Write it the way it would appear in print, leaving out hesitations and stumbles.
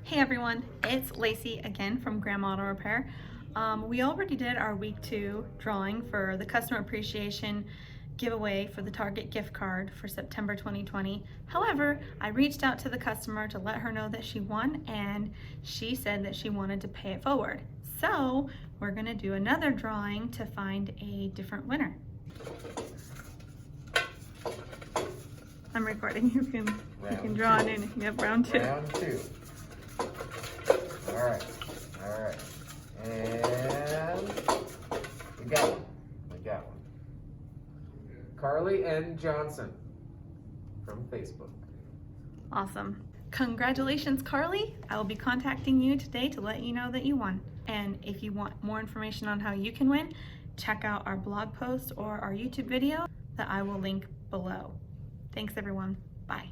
Hey everyone, it's Lacey again from Grandma Auto Repair. We already did our week 2 drawing for the customer appreciation giveaway for the Target gift card for September 2020. However, I reached out to the customer to let her know that she won, and she said that she wanted to pay it forward. So we're gonna do another drawing to find a different winner. I'm recording. You can draw it in. Yep, round 2. Round 2. All right. And we got one. Carly N. Johnson from Facebook. Awesome. Congratulations, Carly. I will be contacting you today to let you know that you won. And if you want more information on how you can win, check out our blog post or our YouTube video that I will link below. Thanks everyone. Bye.